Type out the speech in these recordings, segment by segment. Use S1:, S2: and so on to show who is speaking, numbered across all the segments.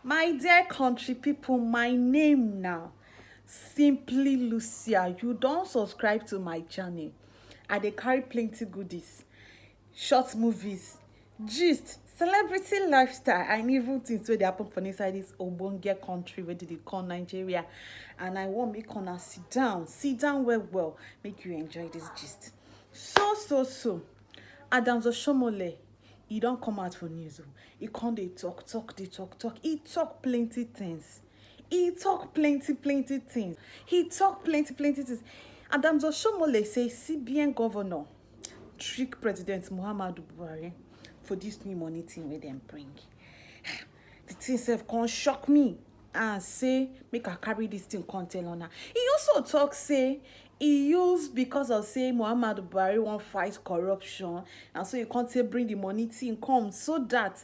S1: My dear country people, my name now, symplylucia. You don't subscribe to my channel. I dey carry plenty goodies, short movies, gist, celebrity lifestyle, and even things wey dey happen for inside this ogbonge country wey dey call Nigeria. And I wan make una sit down well, make you enjoy this gist. So Adams Oshimolo, e don come out for news. E come dey talk. E talk plenty things. He talk plenty things. Adams Oshimolo say CBN governor trick President Muhammadu Buhari for this new money thing wey dem bring. The thing sef come shock me and say make I carry this thing come tell una. He also talk say e use because of say Muhammadu Buhari wan fight corruption, and so he can't say bring the money thing come so that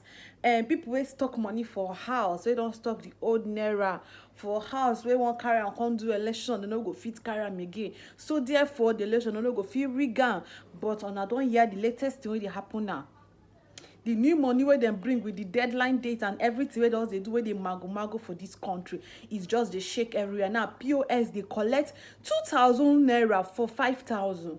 S1: people wey stock money for house, wey don stock the old naira for house, wey wan carry am come do election, they no go fit carry am again. So therefore the election no go fit rig am. But una don hear the latest thing wey dey happen now. The new money wey dem bring with the deadline date and everything wey don dey do, wey dey mago for this country, is just dey shake everywhere. Now POS dey collect 2,000 naira for 5,000.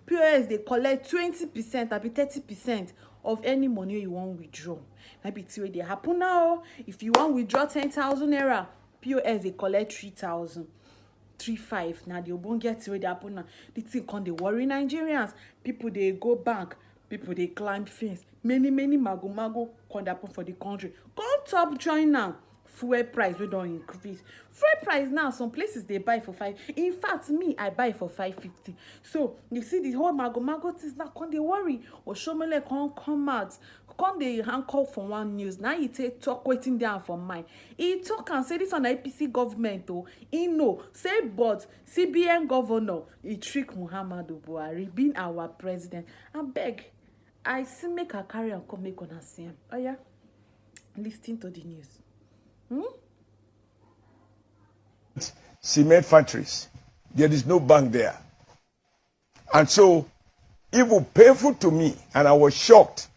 S1: POS dey collect 20% abi 30% of any money you wan withdraw. Na be thing wey dey happen now. If you wan withdraw 10,000 naira, POS dey collect 3,000. 3,500. Now the ogbonge thing wey dey happen now. The thing come dey worry Nigerians. People dey go bank, people dey climb fence. Many mago come dey happen for the country. Come top join now. Fuel price wey don increase. Fuel price now, some places dey buy for 5. In fact, me, I buy for 550. So you see the whole mago things now come dey worry. Oshimolo come out, come dey handcuff for one news. Now he take talk wetin dey am for mind. He talk and say this one na APC government o. He know say but CBN governor he trick Muhammadu Buhari being our president. Abeg, I see make I carry am come make una see am. Oya, lis ten to the news.
S2: Cement factories. There is no bank there. And so it was painful to me, and I was shocked.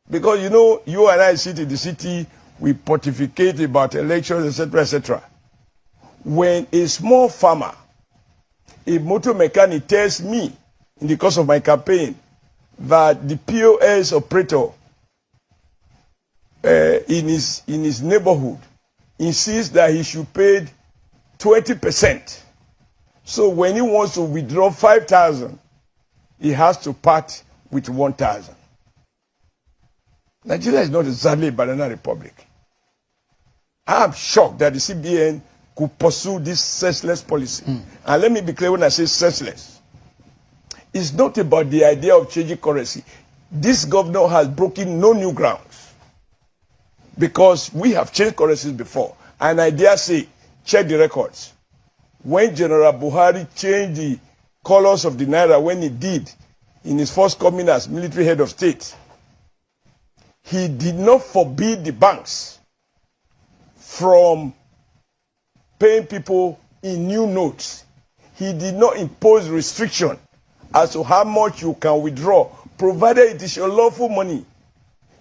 S2: Because, you know, you and I sit in the city, we pontificate about elections, etc. When a small farmer, a motor mechanic tells me, in the course of my campaign, that the POS operator in his neighborhood insists that he should pay 20%. So when he wants to withdraw 5,000, he has to part with 1,000. Nigeria is not exactly a banana republic. I am shocked that the CBN could pursue this senseless policy. And let me be clear when I say senseless. It's not about the idea of changing currency. This governor has broken no new grounds. Because we have changed currencies before. And I dare say, check the records. When General Buhari changed the colors of the Naira, when he did, in his first coming as military head of state, he did not forbid the banks from paying people in new notes. He did not impose restriction as to how much you can withdraw, provided it is your lawful money.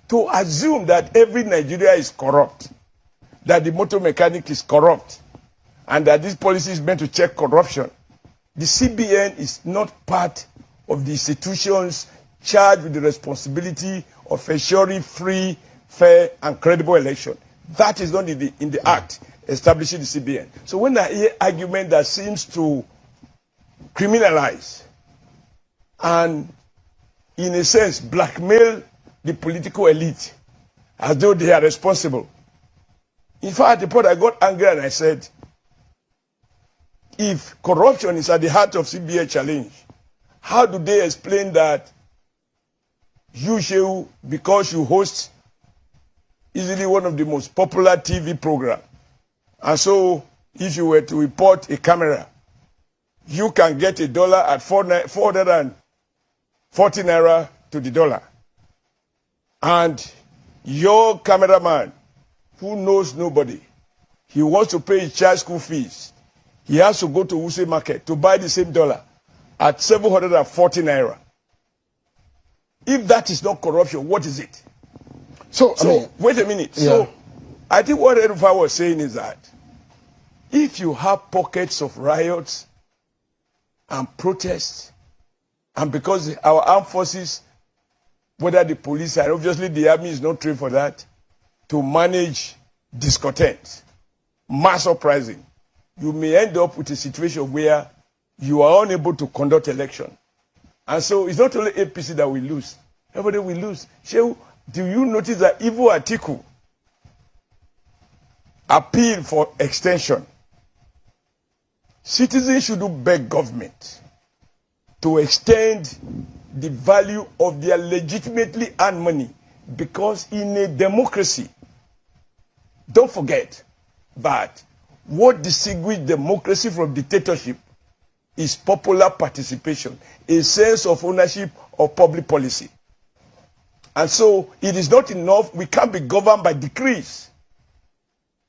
S2: To assume that every Nigeria is corrupt, that the motor mechanic is corrupt, and that this policy is meant to check corruption. The CBN is not part of the institutions charged with the responsibility of ensuring free, fair, and credible election. That is not in the act establishing the CBN. So when I hear argument that seems to criminalize and, in a sense, blackmail the political elite as though they are responsible. In fact, at the point I got angry and I said, if corruption is at the heart of CBN challenge, how do they explain that you, Shehu, because you host easily one of the most popular TV programs, and so if you were to report a camera, you can get $1 at 440 naira to the dollar. And your cameraman, who knows nobody, he wants to pay his child school fees. He has to go to Wuse Market to buy the same dollar at 740 naira. If that is not corruption, what is it?
S3: So I mean,
S2: wait a minute.
S3: Yeah.
S2: So I think what Erufai was saying is that if you have pockets of riots and protests, and because our armed forces, whether the police and obviously the army is not trained for that, to manage discontent, mass uprising, you may end up with a situation where you are unable to conduct election. And so it's not only APC that will lose, everybody will lose. Shehu, do you notice that even Atiku appeal for extension? Citizens should beg government to extend the value of their legitimately earned money, because in a democracy, don't forget that what distinguishes democracy from dictatorship is popular participation, a sense of ownership of public policy. And so it is not enough, we can't be governed by decrees.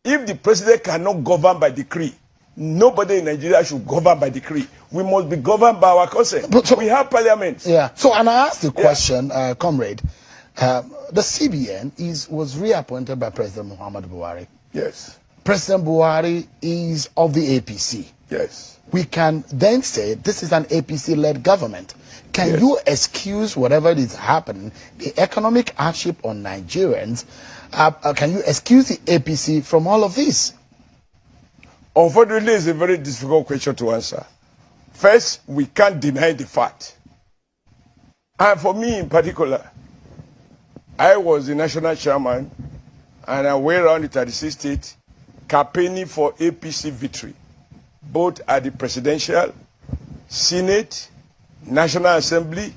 S2: If the president cannot govern by decree, nobody in Nigeria should govern by decree. We must be governed by our consent. So, we have parliament.
S3: Yeah. So, and I asked the question, comrade, the CBN was reappointed by President Muhammadu Buhari.
S2: Yes.
S3: President Buhari is of the APC.
S2: Yes.
S3: We can then say this is an APC-led government. Can you excuse whatever is happening, the economic hardship on Nigerians? Can you excuse the APC from all of this?
S2: Unfortunately, it's a very difficult question to answer. First, we can't deny the fact. And for me in particular, I was the national chairman and I went around the 36 states campaigning for APC victory, both at the presidential, Senate, National Assembly,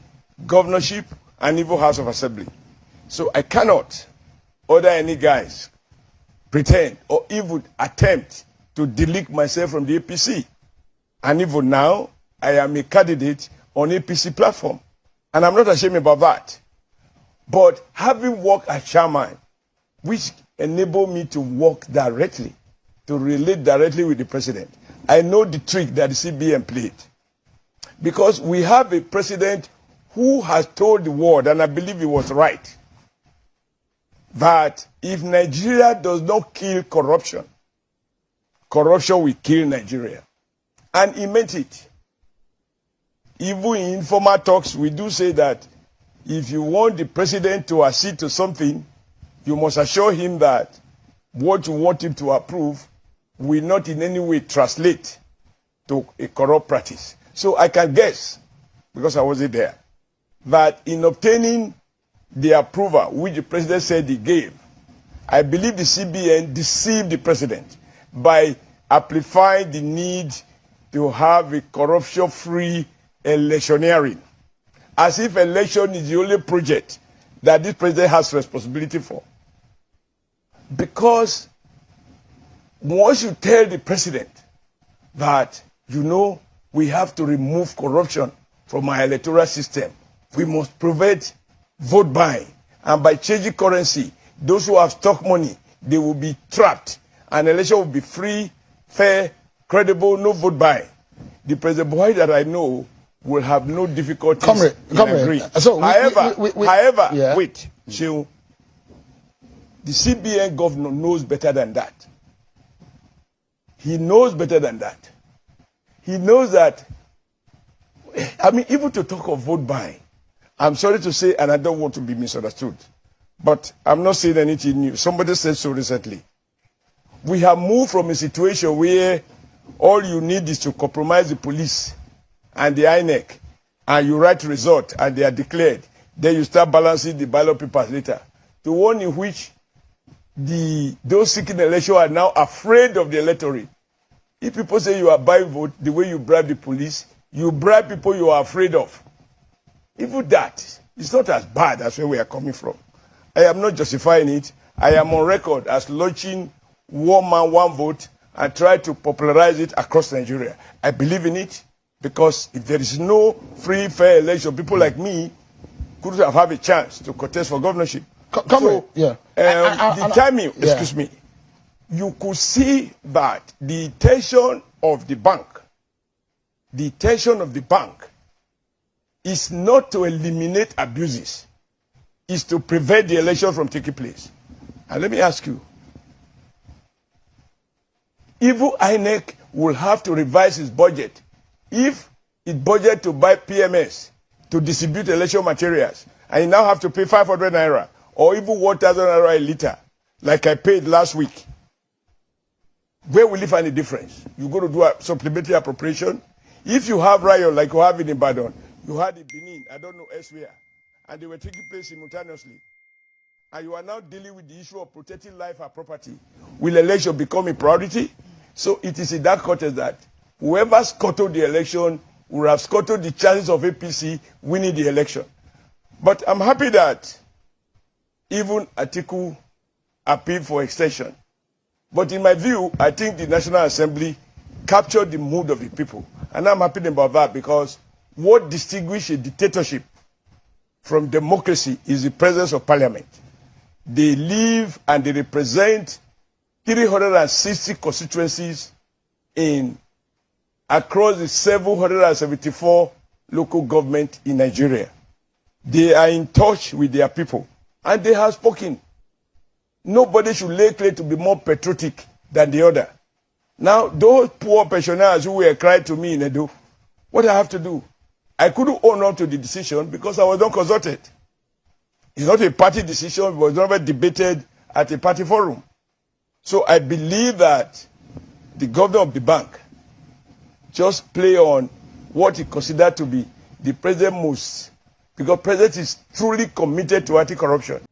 S2: governorship, and even House of Assembly. So I cannot order any guys pretend or even attempt to delete myself from the APC. And even now, I am a candidate on APC platform. And I'm not ashamed about that. But having worked as chairman, which enabled me to work directly, to relate directly with the president, I know the trick that the CBN played. Because we have a president who has told the world, and I believe he was right, that if Nigeria does not kill corruption, corruption will kill Nigeria. And he meant it. Even in informal talks, we do say that if you want the president to accede to something, you must assure him that what you want him to approve will not in any way translate to a corrupt practice. So I can guess, because I wasn't there, that in obtaining the approval which the president said he gave, I believe the CBN deceived the president by amplifying the need to have a corruption-free electioneering, as if election is the only project that this president has responsibility for. Because once you tell the president that, you know, we have to remove corruption from our electoral system, we must prevent vote buying, and by changing currency, those who have stock money, they will be trapped, and election will be free, fair, credible, no vote buying. The President Buhari that I know will have no difficulties in agreeing.
S3: So
S2: however, wait, Shehu, the CBN governor knows better than that. He knows better than that. He knows that, I mean, even to talk of vote buying, I'm sorry to say, and I don't want to be misunderstood, but I'm not saying anything new. Somebody said so recently. We have moved from a situation where all you need is to compromise the police and the INEC, and you write result and they are declared. Then you start balancing the ballot papers later, to one in which those seeking election are now afraid of the electorate. If people say you are buying vote the way you bribe the police, you bribe people you are afraid of. Even that, it's not as bad as where we are coming from. I am not justifying it. I am on record as launching one man, one vote and try to popularize it across Nigeria. I believe in it because if there is no free, fair election, people like me could have a chance to contest for governorship. The timing, excuse me, you could see that the intention of the bank is not to eliminate abuses, is to prevent the election from taking place. And let me ask you, Even INEC will have to revise its budget. If it budget to buy PMS to distribute election materials, and you now have to pay 500 naira or even 1,000 naira a liter, like I paid last week, where will you find a difference? You're going to do a supplementary appropriation. If you have riot like you have in Ibadan, you had in Benin, I don't know elsewhere, and they were taking place simultaneously, and you are now dealing with the issue of protecting life and property, will election become a priority? So it is in that context that whoever scuttled the election will have scuttled the chances of APC winning the election. But I'm happy that even Atiku appealed for extension. But in my view, I think the National Assembly captured the mood of the people. And I'm happy about that, because what distinguishes a dictatorship from democracy is the presence of parliament. They live and they represent 360 constituencies across the 774 local governments in Nigeria. They are in touch with their people, and they have spoken. Nobody should lay claim to be more patriotic than the other. Now, those poor pensioners who were crying to me in Edo, what I have to do? I couldn't own up to the decision because I was not consulted. It's not a party decision, it was never debated at a party forum. So I believe that the governor of the bank just play on what he considered to be the president most, because the president is truly committed to anti-corruption.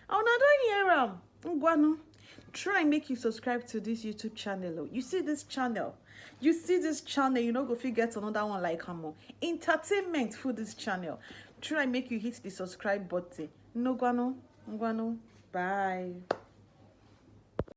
S1: Oh, now don't hear Ngwanu. Try and make you subscribe to this YouTube channel. Oh. You see this channel. You know, go get another one like Hamo. Entertainment for this channel. Try and make you hit the subscribe button. No Ngwanu. Bye.